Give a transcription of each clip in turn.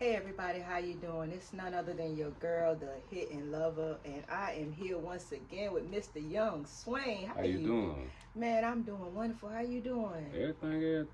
Hey everybody, how you doing? It's none other than your girl, the hitting lover, and I am here once again with Mr. Young Swain. How How you you? doing? Man, I'm doing wonderful. How you doing? Everything.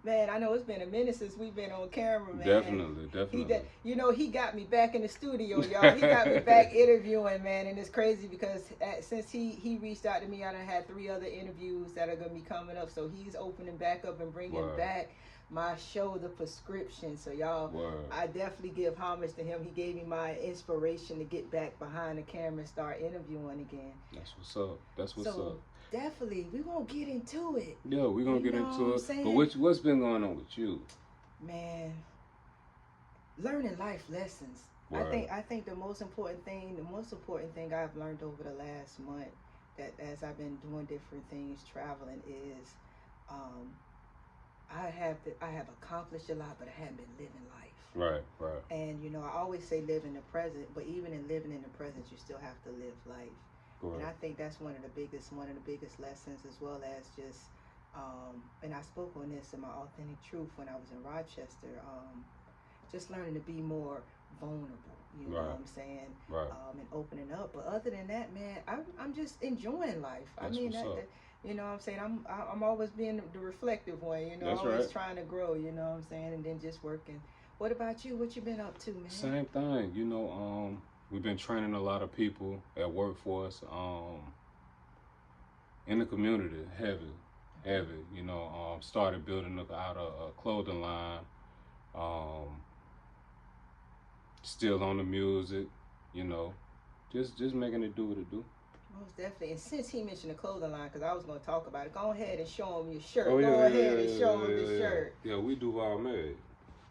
Man, I know it's been a minute since we've been on camera, man. Definitely, He definitely. did, he got me back in the studio, y'all. He got me back interviewing, man, and it's crazy because since he reached out to me, I done had three other interviews that are gonna be coming up. So he's opening back up and bringing Word, back my show, The Prescription. So y'all, word. I definitely give homage to him. He gave me my inspiration to get back behind the camera and start interviewing again. That's what's up. That's what's So up. definitely, we gonna get into it. Yeah, we're gonna You get know what into I'm it. But saying? what's been going on with you? Man, learning life lessons. I Word. think I think the most important thing I've learned over the last month, that as I've been doing different things, traveling, is um, I have accomplished a lot, but I haven't been living life. Right, right. And I always say live in the present, but even in living in the present, you still have to live life. And I Correct. think that's one of the biggest lessons, as well as just and I spoke on this in my authentic truth when I was in Rochester. Just learning to be more vulnerable, you know Right, what I'm saying, right. and opening up. But other than that, man, I'm just enjoying life. I That's mean, what's up. you know what I'm saying, I'm always being the reflective one, That's always right. trying to grow, you know what I'm saying, and then just working. What about you? What you been up to, man? Same thing. We've been training a lot of people at workforce, in the community, heavy, heavy. Started building up out a clothing line. Um, Still on the music, you know, just making it do what it do. Most definitely. And since he mentioned the clothing line, because I was going to talk about it, go ahead and show him your Oh shirt. yeah, Go yeah, yeah, ahead and yeah, show him yeah, the yeah, yeah. shirt. Yeah, we Duval Made.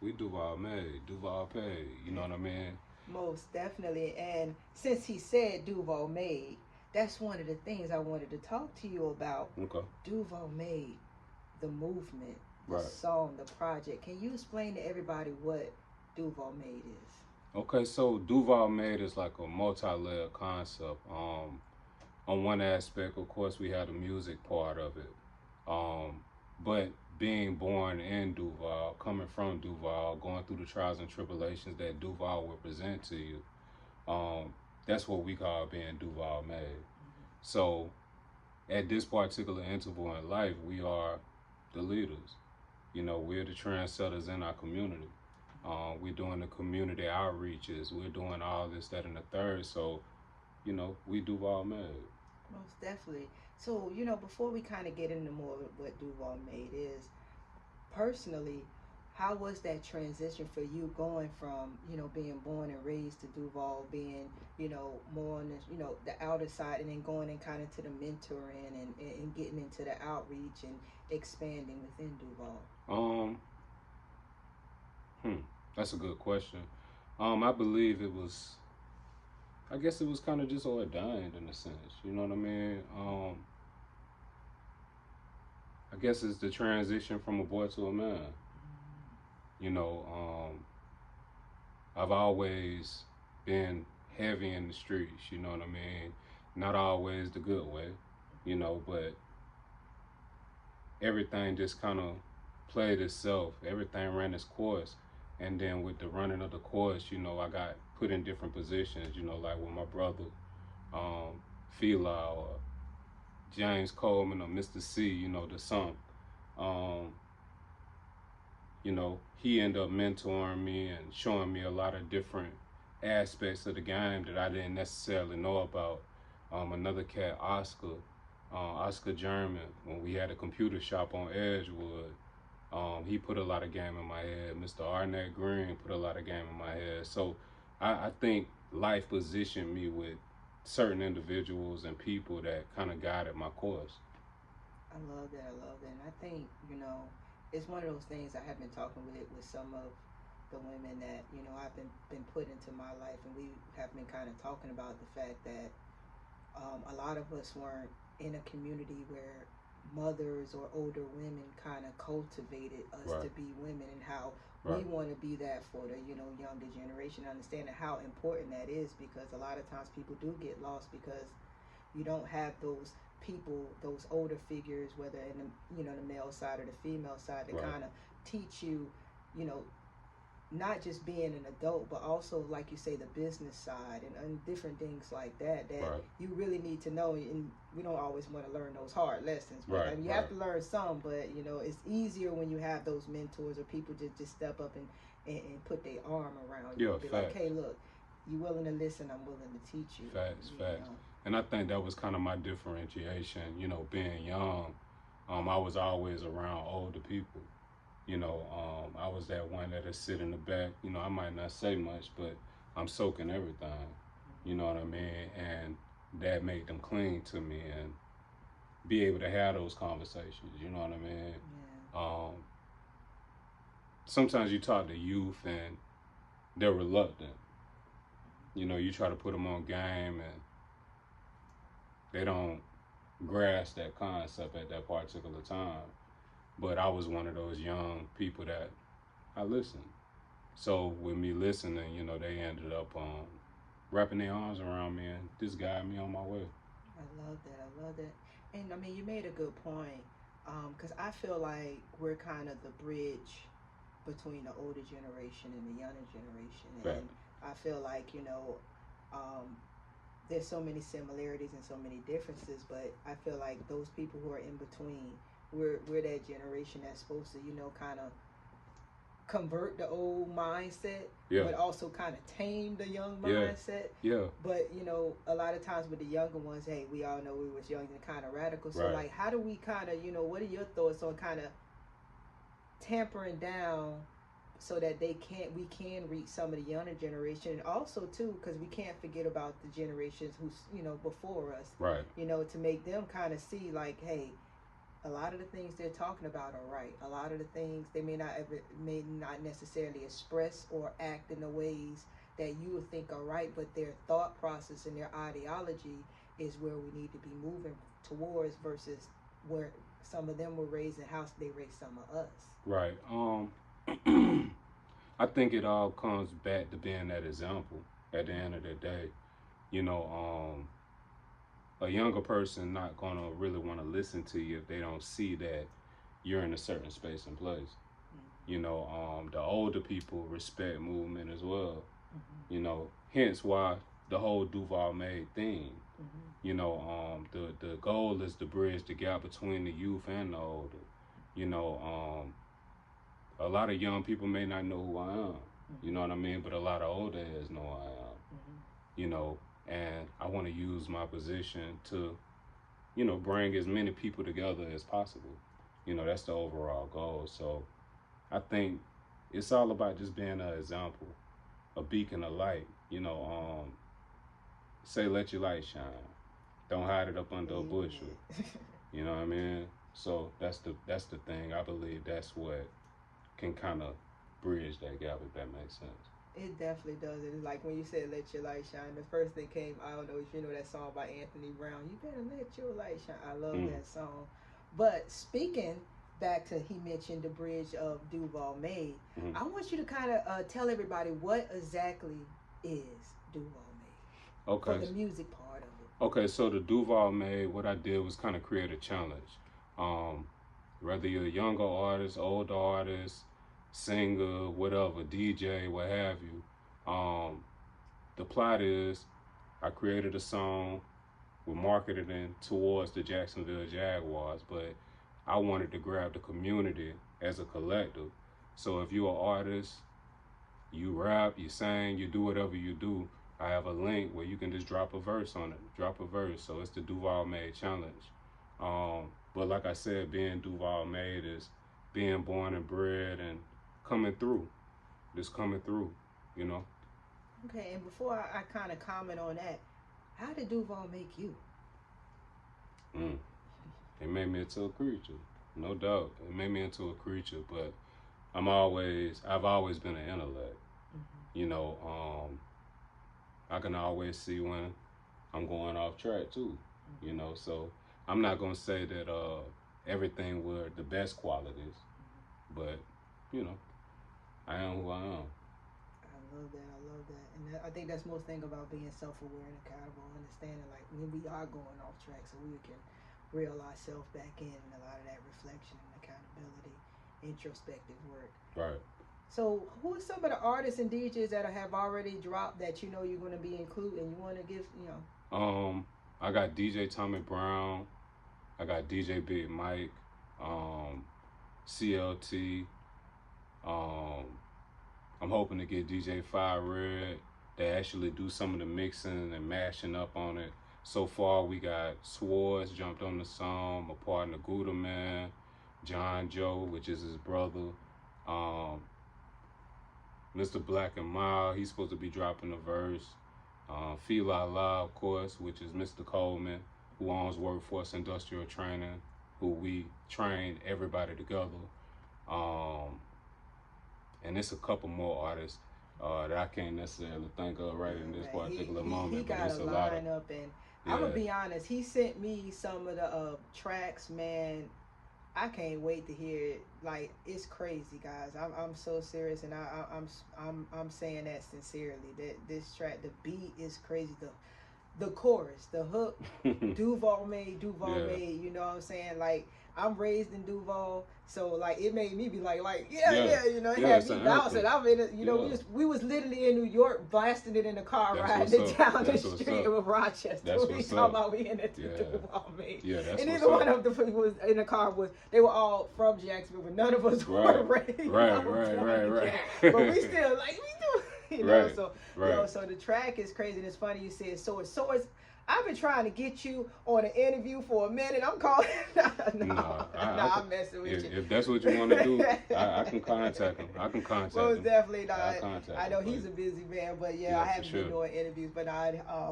We Duval Made. Duval paid. You know what I mean? Most definitely. And since he said Duval Made, that's one of the things I wanted to talk to you about. Okay. Duval Made, the movement, the Right. song, the project. Can you explain to everybody what Duval Made is? Okay, so Duval Made is like a multi-layered concept. On one aspect, of course, we had the music part of it. But being born in Duval, coming from Duval, going through the trials and tribulations that Duval will present to you, um, that's what we call being Duval Made. So at this particular interval in life, we are the leaders. We're the trendsetters in our community. We're doing the community outreaches. We're doing all this, that, and the third. So, we Duval Made. Most definitely. So, before we kind of get into more of what Duval Made is, personally, how was that transition for you, going from being born and raised to Duval, being more on the the outer side, and then going and kind of to the mentoring, and getting into the outreach and expanding within Duval? Um, hmm, that's a good question. I believe it was. I guess it was kind of just ordained in a sense. You know what I mean? I guess it's the transition from a boy to a man. You know, I've always been heavy in the streets. You know what I mean? Not always the good way. But everything just kind of played itself. Everything ran its course. And then with the running of the course, I got put in different positions, like with my brother, um, Fila, or James Coleman, or Mr. C, the son. Um, he ended up mentoring me and showing me a lot of different aspects of the game that I didn't necessarily know about. Another cat, Oscar German, when we had a computer shop on Edgewood, he put a lot of game in my head. Mr. Arnett Green put a lot of game in my head. So I think life positioned me with certain individuals and people that kind of guided my course. I love that. I love that. And I think, it's one of those things. I have been talking with some of the women that, I've been put into my life, and we have been kind of talking about the fact that a lot of us weren't in a community where mothers or older women kind of cultivated us Right, to be women, and how we right, want to be that for the younger generation, understanding how important that is, because a lot of times people do get lost because you don't have those people, those older figures, whether in the the male side or the female side, to right, kind of teach you, you know not just being an adult, but also, like you say, the business side and different things like that Right. you really need to know. And we don't always want to learn those hard lessons, but Right. I mean, you have to learn some. But you know, it's easier when you have those mentors or people just step up and put their arm around you Yeah, and be facts. like, hey, look, you willing to listen? I'm willing to teach you. Facts, you facts. know? And I think that was kind of my differentiation. You know, being young, I was always around older people. You know, I was that one that'd sit in the back. You know, I might not say much, but I'm soaking everything. You know what I mean? And that made them cling to me and be able to have those conversations. You know what I mean? Yeah. Sometimes you talk to youth and they're reluctant. You know, you try to put them on game and they don't grasp that concept at that particular time. But I was one of those young people that I listened. So with me listening, you know, they ended up wrapping their arms around me and just guided me on my way. I love that. I love that. And I mean, you made a good point. Because I feel like we're kind of the bridge between the older generation and the younger generation. Right. And I feel like, you know, um, there's so many similarities and so many differences, but I feel like those people who are in between, we're that generation that's supposed to, you know, kind of convert the old mindset, Yeah. but also kind of tame the young Yeah. mindset. Yeah. But you know, a lot of times with the younger ones, hey, we all know we was young and kind of radical. So Right. like, how do we kind of, you know, what are your thoughts on kind of tampering down so that we can reach some of the younger generation, and also too, because we can't forget about the generations who's, you know, before us. Right. You know, to make them kind of see like, hey, a lot of the things they're talking about are right. A lot of the things they may not necessarily express or act in the ways that you would think are right, but their thought process and their ideology is where we need to be moving towards versus where some of them were raised and how they raised some of us. Right. I think it all comes back to being that example at the end of the day. You know, a younger person not gonna really want to listen to you if they don't see that you're in a certain space and place. Mm-hmm. You know, the older people respect movement as well. Mm-hmm. You know, hence why the whole Duval Made thing. Mm-hmm. You know, the goal is to bridge the gap between the youth and the older. You know, a lot of young people may not know who I am. Mm-hmm. You know what I mean? But a lot of older heads know who I am. Mm-hmm. You know, and I want to use my position to, you know, bring as many people together as possible. You know, that's the overall goal. So I think it's all about just being an example, a beacon of light. You know, say let your light shine. Don't hide it up under a bushel. You know what I mean? So that's the thing. I believe that's what can kind of bridge that gap, if that makes sense. It definitely does. It's like when you said "Let Your Light Shine." The first thing came. I don't know if you know that song by Anthony Brown. You better let your light shine. I love that song. But speaking back to, he mentioned the bridge of Duval Made. Mm-hmm. I want you to kind of tell everybody what exactly is Duval Made. Okay. For the music part of it. Okay, so the Duval Made, what I did was kind of create a challenge. Whether you're a younger artist, older artist, singer, whatever, DJ, what have you. The plot is I created a song, we marketed it towards the Jacksonville Jaguars, but I wanted to grab the community as a collective. So if you're an artist, you rap, you sing, you do whatever you do, I have a link where you can just drop a verse on it. Drop a verse. So it's the Duval Made Challenge. But like I said, being Duval Made is being born and bred and coming through. Just coming through, you know. Okay, and before I kind of comment on that, how did Duval make you? It made me into a creature, no doubt. It made me into a creature, but I've always been an intellect. Mm-hmm. You know, I can always see when I'm going off track too. Mm-hmm. You know, so I'm not gonna say that everything were the best qualities, but you know, I am who I am. I love that. I love that. And I think that's most thing about being self-aware and accountable, understanding like when we are going off track, so we can reel ourselves back in, and a lot of that reflection and accountability, introspective work. Right. So who are some of the artists and DJs that have already dropped that you know you're going to be including? You want to give, you know? I got DJ Tommy Brown. I got DJ Big Mike. CLT. Um, I'm hoping to get DJ Fire Red. They actually do some of the mixing and mashing up on it. So far, we got Swords jumped on the song, my partner Gouda Man, John Joe, which is his brother, Mr. Black and Mild, he's supposed to be dropping a verse. Fila La, of course, which is Mr. Coleman, who owns Workforce Industrial Training, who we train everybody together. And it's a couple more artists that I can't necessarily think of right in this particular moment. He got but it's a a lot of, lineup, and I'm gonna be honest. He sent me some of the tracks, man. I can't wait to hear it. Like, it's crazy, guys. I'm so serious, and I'm saying that sincerely. That this track, the beat is crazy. The chorus, the hook, Duval Made. You know what I'm saying? Like, I'm raised in Duval, so like it made me be like, yeah, you know, it had me bouncing. I'm in it, you know, we was literally in New York blasting it in the car, riding it down the street with Rochester. That's we talking about we in it Duval Made. Yeah, that's and either one of the people was in the car they were all from Jacksonville, but none of us were raised. Right. But we still like we do. You know, right, so right. You know, so the track is crazy, and it's funny you said Swords. I've been trying to get you on an interview for a minute. I'm calling. I'm messing with you. If that's what you want to do, I can contact him. Most definitely not. I know he's a busy man, but I haven't been doing interviews. But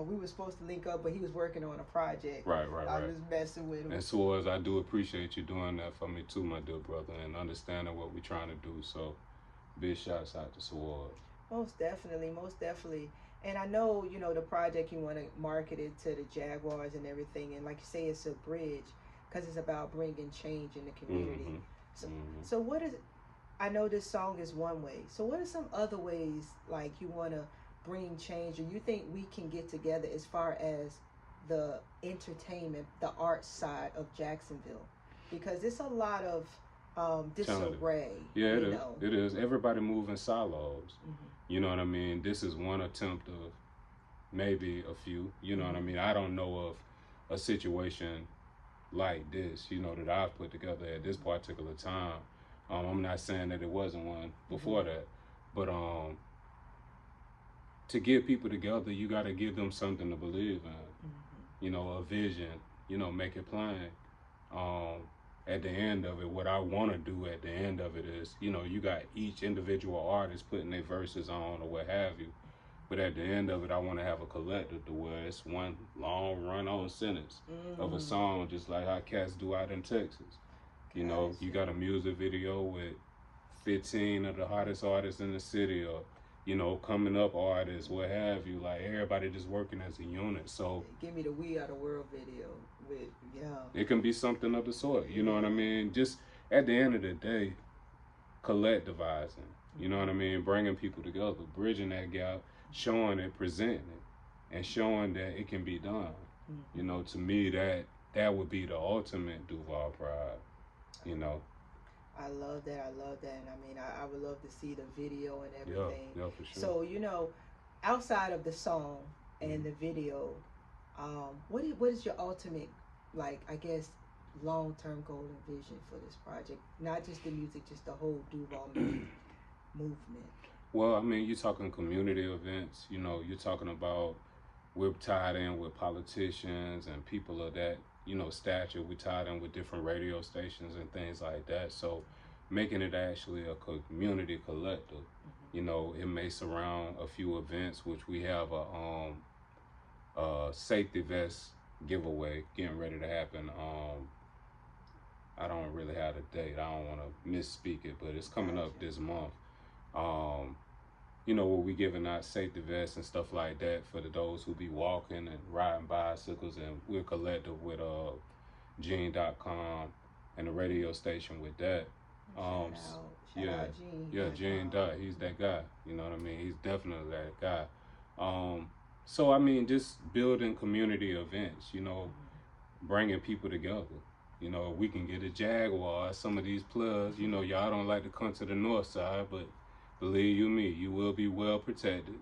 we were supposed to link up, but he was working on a project. Right. I was messing with him. And Swords, I do appreciate you doing that for me too, my dear brother, and understanding what we're trying to do. So, big shouts out to Swords. Most definitely. And I know, you know, the project, you want to market it to the Jaguars and everything. And like you say, it's a bridge because it's about bringing change in the community. So what is, I know this song is one way. So what are some other ways, like, you want to bring change, or you think we can get together as far as the entertainment, the art side of Jacksonville? Because it's a lot of disarray. Yeah, it is. Everybody move in silos. You know what I mean? This is one attempt of maybe a few. You know what I mean? I don't know of a situation like this, you know, that I've put together at this particular time. I'm not saying that it wasn't one before that, but to get people together, you got to give them something to believe in. You know, a vision. You know, make it plain. At the end of it, what I want to do at the end of it is, you know, you got each individual artist putting their verses on or what have you. But at the end of it, I want to have a collective to where it's one long run-on sentence of a song, just like how cats do out in Texas. You know, you got a music video with 15 of the hottest artists in the city, or, you know, coming up artists, what have you. Like, everybody just working as a unit. So give me the We Are the World video. It can be something of the sort, you know what I mean? Just at the end of the day, collectivizing, you know what I mean? Bringing people together, bridging that gap, showing it, presenting it, and showing that it can be done. You know, to me, that would be the ultimate Duval pride, you know. I love that. And I mean, I would love to see the video and everything. Yeah, for sure. So, you know, outside of the song and the video, what is your ultimate, like, I guess, long-term goal and vision for this project? Not just the music, just the whole Duval Made movement. Well, I mean, you're talking community events. You know, you're talking about, we're tied in with politicians and people of that, you know, stature. We're tied in with different radio stations and things like that. So making it actually a community collective. You know, it may surround a few events, which we have a safety vest giveaway getting ready to happen. I don't really have a date. I don't want to misspeak it, but it's coming up this month. You know, where we giving out safety vests and stuff like that for those who be walking and riding bicycles, and we're collective with GeneDotCom and the radio station with that. Shout out Gene. Gene Dot, he's that guy. You know what I mean? He's definitely that guy. So I mean, just building community events. You know, bringing people together. You know, we can get a Jaguar. Some of these players, you know, y'all don't like to come to the north side, but Believe you me, you will be well protected.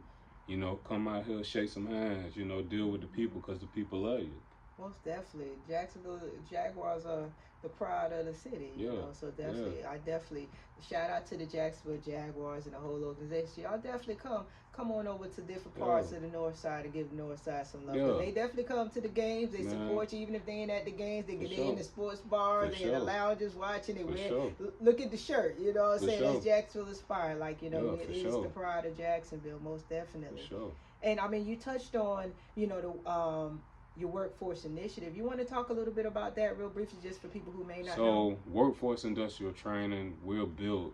You know, come out here, shake some hands. You know, deal with the people because the people love you. Most definitely. Jacksonville Jaguars are the pride of the city, you Yeah, know. So yeah, definitely, I definitely shout out to the Jacksonville Jaguars and the whole organization. Y'all definitely come on over to different yeah, parts of the north side to give the north side some love. Cause yeah, they definitely come to the games. They man, support you even if they ain't at the games. for They in sure, the sports for bars. They in the sure, lounges watching. They for wear. sure, Look at the shirt. You know what I'm for saying? sure, That's Jacksonville Inspired. Like you know, yeah, it for is the sure, pride of Jacksonville. Most for definitely. sure. And I mean, you touched on the your workforce initiative. You want to talk a little bit about that real briefly, just for people who may not know? So, workforce industrial training, we're built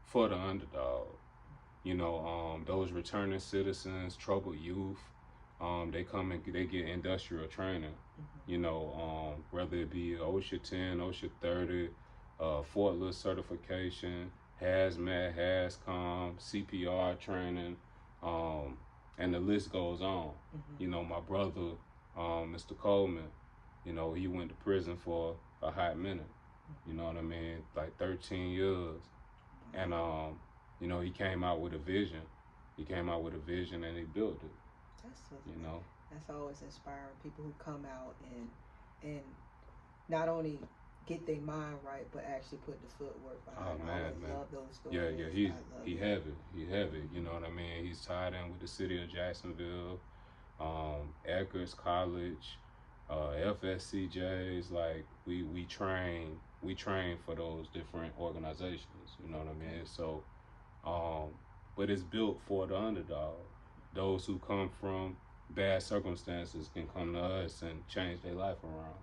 for the underdog. You know, those returning citizens, troubled youth, they come and they get industrial training. You know, whether it be OSHA 10, OSHA 30, forklift certification, hazmat, hazcom, CPR training, and the list goes on. You know, my brother, Mr. Coleman, you know, he went to prison for a hot minute. You know what I mean? Like 13 years. And you know, he came out with a vision. He came out with a vision and he built it. That's what, You know. that's always inspiring. People who come out and not only get their mind right, but actually put the footwork behind. Oh I man, always man. love those Yeah, stories. yeah. I love He it. heavy. He heavy. You know what I mean? He's tied in with the city of Jacksonville, Eckers College, FSCJs. Like we train for those different organizations. You know what I mean? So, but it's built for the underdog. Those who come from bad circumstances can come to us and change their life around.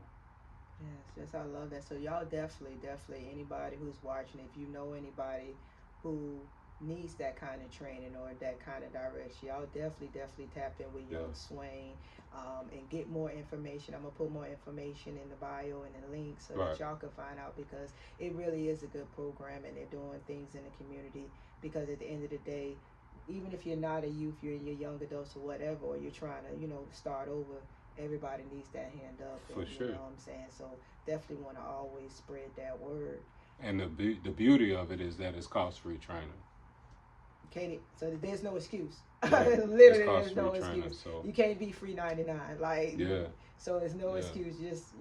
Yes, I love that. So y'all definitely anybody who's watching, if you know anybody who needs that kind of training or that kind of direction, y'all definitely tap in with Yeah. Young Swain and get more information. I'm gonna put more information in the bio and the link so Right. that y'all can find out because it really is a good program and they're doing things in the community because at the end of the day, even if you're not a youth, you're in your young adults or whatever, or you're trying to, start over, everybody needs that hand up. For And, sure. You know what I'm saying? So definitely want to always spread that word. And the beauty of it is that it's cost free training. So there's no excuse. Right. Literally, It's there's no cost-free training, excuse. so You can't be free 99. Like, yeah, so there's no yeah, excuse. Just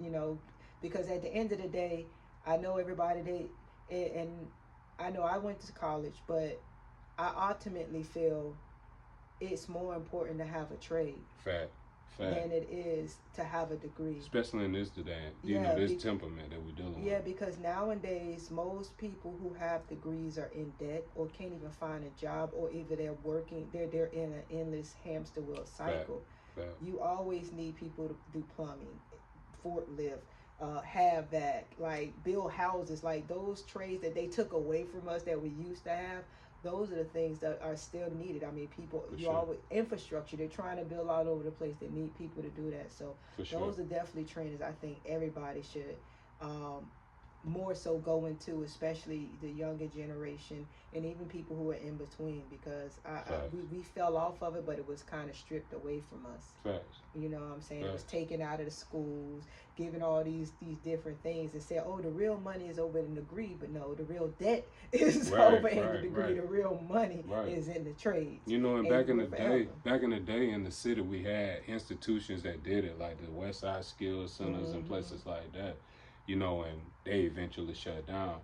because at the end of the day, I know everybody and I know I went to college, but I ultimately feel it's more important to have a trade fact. than it is to have a degree. Especially in this today, this temperament that we're dealing with. Yeah, because nowadays most people who have degrees are in debt or can't even find a job, or either they're in an endless hamster wheel cycle. Fact. You always need people to do plumbing, forklift, HVAC, like build houses, like those trades that they took away from us that we used to have. Those are the things that are still needed. I mean, people, always infrastructure. They're trying to build all over the place. They need people to do that. So those are definitely trainings I think everybody should more so go into, especially the younger generation and even people who are in between, because we fell off of it, but it was kind of stripped away from us. Facts. You know what I'm saying? Facts. It was taken out of the schools, given all these different things, and said, oh, the real money is over in the degree, but no, the real debt is over in the degree. The real money is in the trades. You know, and back in the day in the city, we had institutions that did it, like the West Side Skills Centers and places like that. You know, and they eventually shut down.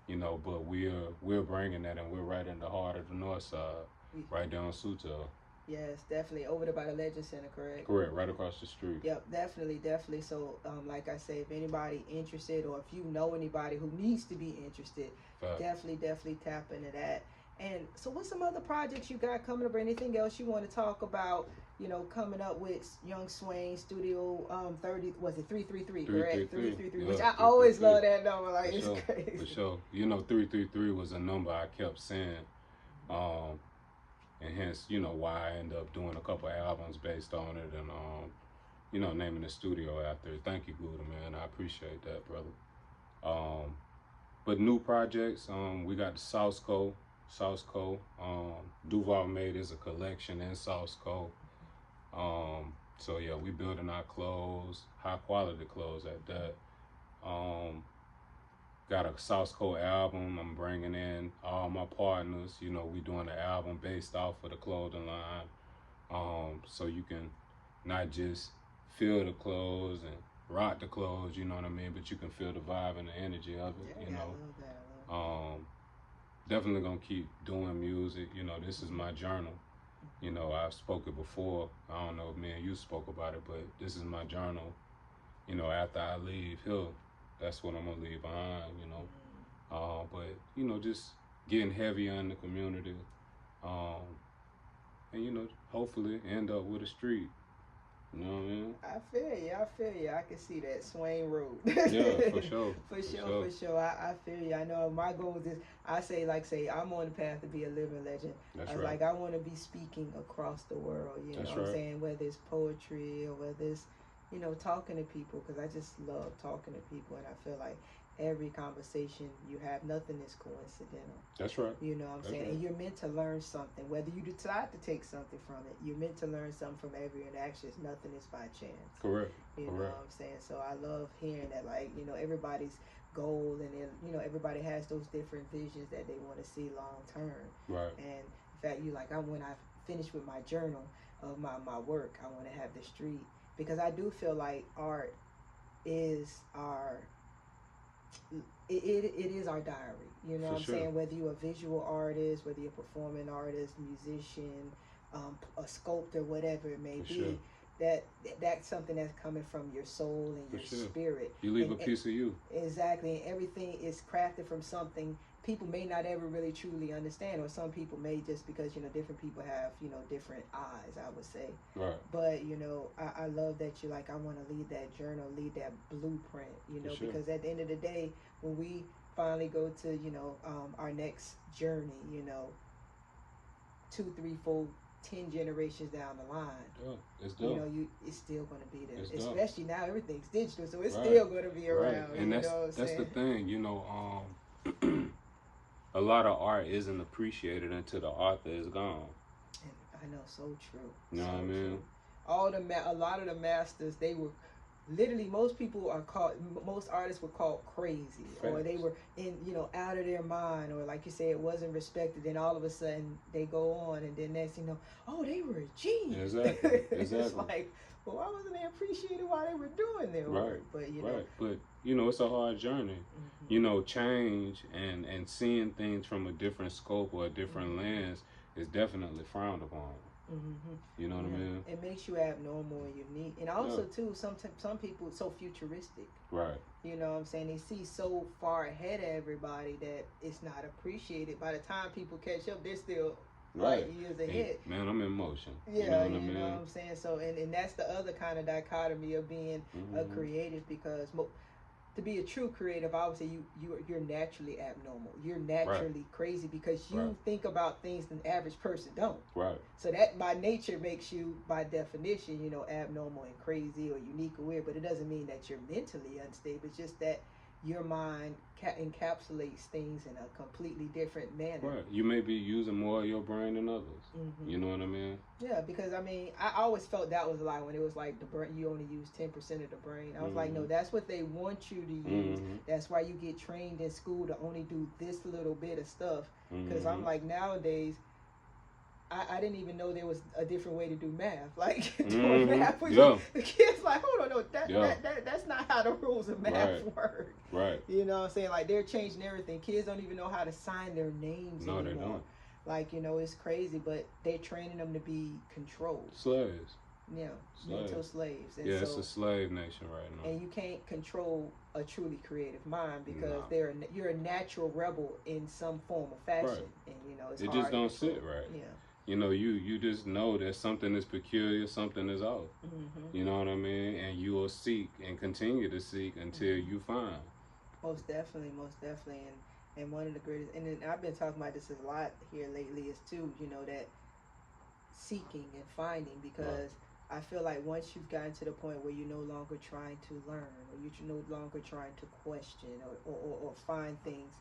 You know, but we're bringing that, and we're right in the heart of the North Side, right down Suto. Yes, definitely. Over there by the Legend Center, correct? Correct, right across the street. Yep, definitely. So, like I say, if anybody interested, or if you know anybody who needs to be interested, definitely tap into that. And so, what's some other projects you got coming up, or anything else you want to talk about? Coming up with Young Swain Studio 30, was it 333, correct? 333, which I always love that number. Like, it's crazy. For sure. 333 was a number I kept saying. And hence, why I ended up doing a couple albums based on it and, naming the studio after it. Thank you, Buddha, man. I appreciate that, brother. But new projects, we got the South Co. Duval Made is a collection in South Co. So yeah, we building our clothes, high quality clothes at that. got a South Coast album. I'm bringing in all my partners. You know, we doing an album based off of the clothing line. So you can not just feel the clothes and rock the clothes, you know what I mean, but you can feel the vibe and the energy of it, Yeah, you know. I love that. Definitely gonna keep doing music. You know, this is my journal. You know, I've spoken before. I don't know if me and you spoke about it, but this is my journal. You know, after I leave here, that's what I'm gonna leave behind. You know, but you know, just getting heavier in the community, and you know, hopefully end up with a street. You know what I mean? I feel you. I can see that Swain Road. Yeah, for sure. For sure. I feel you. I know my goal is, I say, I'm on the path to be a living legend. That's I was right. like, I want to be speaking across the world, you know what I'm saying? Whether it's poetry or whether it's, you know, talking to people, because I just love talking to people, and I feel like every conversation you have, nothing is coincidental. That's right. You know what I'm saying? Right. And you're meant to learn something. Whether you decide to take something from it, you're meant to learn something from every interaction. Nothing is by chance. Correct. You know what I'm saying? So I love hearing that, like, you know, everybody's goal, and then, you know, everybody has those different visions that they want to see long term. Right. And in fact, when I finish with my journal of my work, I want to have the street, because I do feel like art is our it is our diary. You know what I'm saying? Whether you're a visual artist, whether you're a performing artist, musician, a sculptor, whatever it may be, that's something that's coming from your soul and your spirit. You leave a piece of you. Exactly. And everything is crafted from something people may not ever really truly understand, or some people may, just because, you know, different people have, you know, different eyes, I would say. Right. But, you know, I love that you're like, I want to leave that journal, leave that blueprint, you know, because at the end of the day, when we finally go to, you know, our next journey, you know, 2, 3, 4, 10 generations down the line, it's dope. You know, it's still going to be there. It's especially now everything's digital, so it's right. still going to be around. Right. And that's the thing, you know. A lot of art isn't appreciated until the author is gone. And I know, so true. You know what I mean? A lot of the masters, they were literally, most artists were called crazy. Facts. Or they were out of their mind, or like you say, it wasn't respected. Then all of a sudden they go on, and then next thing you know, oh, they were a genius. Exactly. It's like, well, why wasn't they appreciated while they were doing their work? But you know, it's a hard journey. You know, change and seeing things from a different scope or a different lens is definitely frowned upon. You know what I mean? It makes you abnormal and unique, and also too, some people are so futuristic. Right. You know what I'm saying? They see so far ahead of everybody that it's not appreciated. By the time people catch up, they're still years ahead. Man, I'm in motion. Yeah, you know what I mean? Know what I'm saying? So, and that's the other kind of dichotomy of being a creative, because to be a true creative, I would say you're naturally abnormal. You're naturally crazy, because you think about things the average person don't. Right. So that by nature makes you, by definition, you know, abnormal and crazy or unique or weird. But it doesn't mean that you're mentally unstable. It's just that your mind encapsulates things in a completely different manner. Right. You may be using more of your brain than others. You know what I mean? Yeah, because I mean, I always felt that was a lie when it was like the brain, you only use 10% of the brain. I was like, no, that's what they want you to use. That's why you get trained in school to only do this little bit of stuff. Because I'm like, nowadays, I didn't even know there was a different way to do math. Like, doing math was the kids like, hold on, no, that's not how the rules of math work. Right. You know what I'm saying? Like, they're changing everything. Kids don't even know how to sign their names anymore. They don't. Like, you know, it's crazy, but they're training them to be controlled. Slaves. Yeah, mental slaves. And it's a slave nation right now. And you can't control a truly creative mind, because you're a natural rebel in some form or fashion. Right. And, you know, it's hard. It just don't sit right. Yeah. You know, you just know that something is peculiar, something is off. You know what I mean? And you will seek and continue to seek until you find. Most definitely. And one of the greatest, and then I've been talking about this a lot here lately, is too, you know, that seeking and finding, because I feel like once you've gotten to the point where you're no longer trying to learn, or you're no longer trying to question or find things,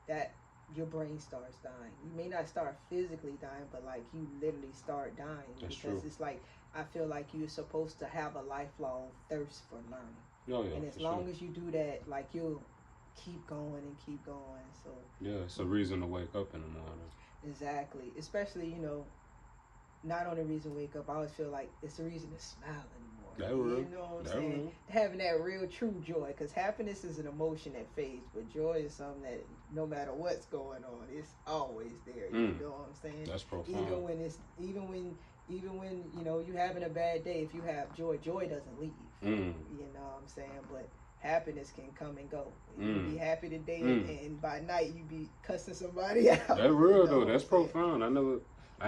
that your brain starts dying. You may not start physically dying, but like you literally start dying. That's because true. It's like, I feel like you're supposed to have a lifelong thirst for learning. Oh, yeah, and as long as you do that, like you'll keep going and keep going. So yeah, it's a reason to wake up in the morning. exactly, especially not only reason to wake up. I always feel like it's a reason to smile That anymore. real. You know what I'm That saying? real. Having that real true joy, because happiness is an emotion that fades, but joy is something that no matter what's going on, it's always there. You know what I'm saying? That's profound. Even when you having a bad day, if you have joy, joy doesn't leave. You know what I'm saying? But happiness can come and go. You be happy today, and by night you be cussing somebody out. That real though. That's profound. I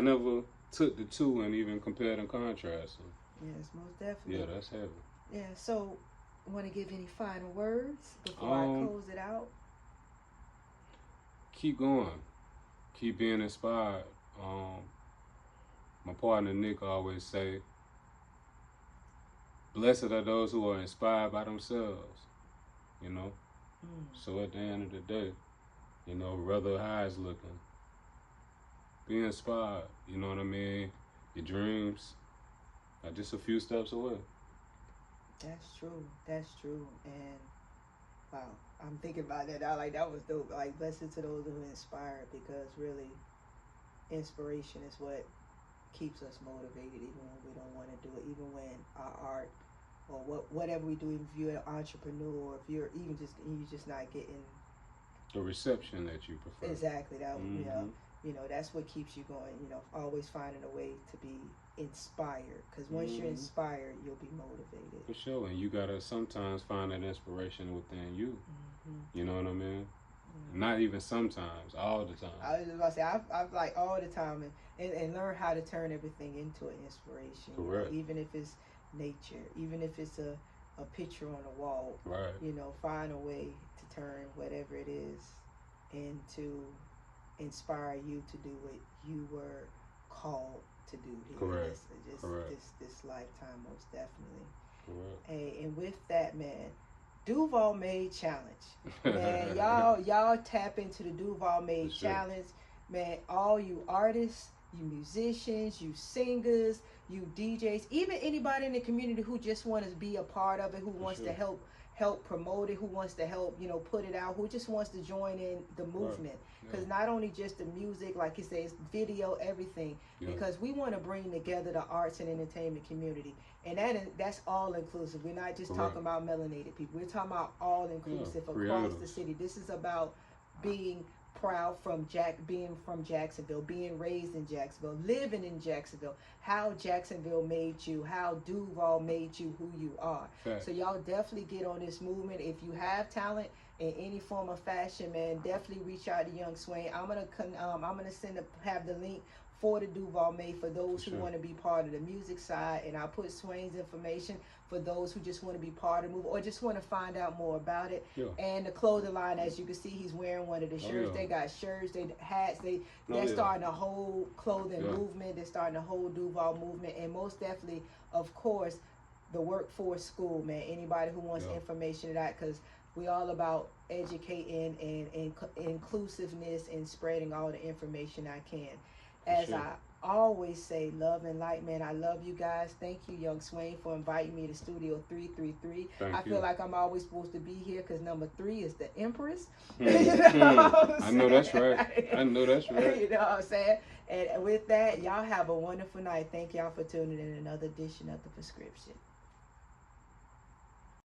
never took the two and even compared and contrasted. Yes, most definitely. Yeah, that's heavy. Yeah. So, want to give any final words before I close it out? Keep going. Keep being inspired. My partner Nick always say, "Blessed are those who are inspired by themselves." You know. So at the end of the day, whether how it's looking, be inspired. You know what I mean? Your dreams are just a few steps away. That's true. That's true. And wow, I'm thinking about that. That was dope. Like, blessed to those who are inspired, because really, inspiration is what keeps us motivated, even when we don't want to do it. Even when our art or whatever we do, even if you're an entrepreneur, or if you're you're just not getting the reception that you prefer. Exactly. That that's what keeps you going. Always finding a way to be inspired, because once you're inspired, you'll be motivated. For sure, and you gotta sometimes find that inspiration within you. You know what I mean? Not even sometimes, all the time. I was just about to say, I've like all the time, and learn how to turn everything into an inspiration. Correct. Even if it's nature, even if it's a picture on a wall. Right. Find a way to turn whatever it is into inspire you to do what you were called to do here. Correct. This lifetime, most definitely. Correct. Hey, and with that, man, Duval Made Challenge. Man, y'all tap into the Duval Made Challenge. Man, all you artists, you musicians, you singers, you DJs, even anybody in the community who just wants to be a part of it, who wants to help promote it, who wants to help, put it out, who just wants to join in the movement. Because not only just the music, like you say, it's video, everything. Because we want to bring together the arts and entertainment community. And that's all inclusive. We're not just talking about melanated people. We're talking about all inclusive across the city. This is about being proud being from Jacksonville, being raised in Jacksonville, living in Jacksonville, how Jacksonville made you, how Duval made you who you are. So y'all definitely get on this movement. If you have talent in any form of fashion, man, definitely reach out to Young Swain. I'm gonna have the link for the Duval Made for those who want to be part of the music side, and I'll put Swain's information for those who just want to be part of the move or just want to find out more about it. And the clothing line, as you can see, he's wearing one of the shirts. They got shirts, they hats, they're starting a whole clothing movement. They're starting a whole Duval movement, and most definitely, of course, the workforce school, man. Anybody who wants information of that, because we all about educating and inclusiveness and spreading all the information I can. As I always say, love and light, man. I love you guys. Thank you, Young Swain, for inviting me to Studio 333. I feel like I'm always supposed to be here because number 3 is the Empress. I know that's right. I know that's right. You know what I'm saying? And with that, y'all have a wonderful night. Thank y'all for tuning in another edition of The Prescription.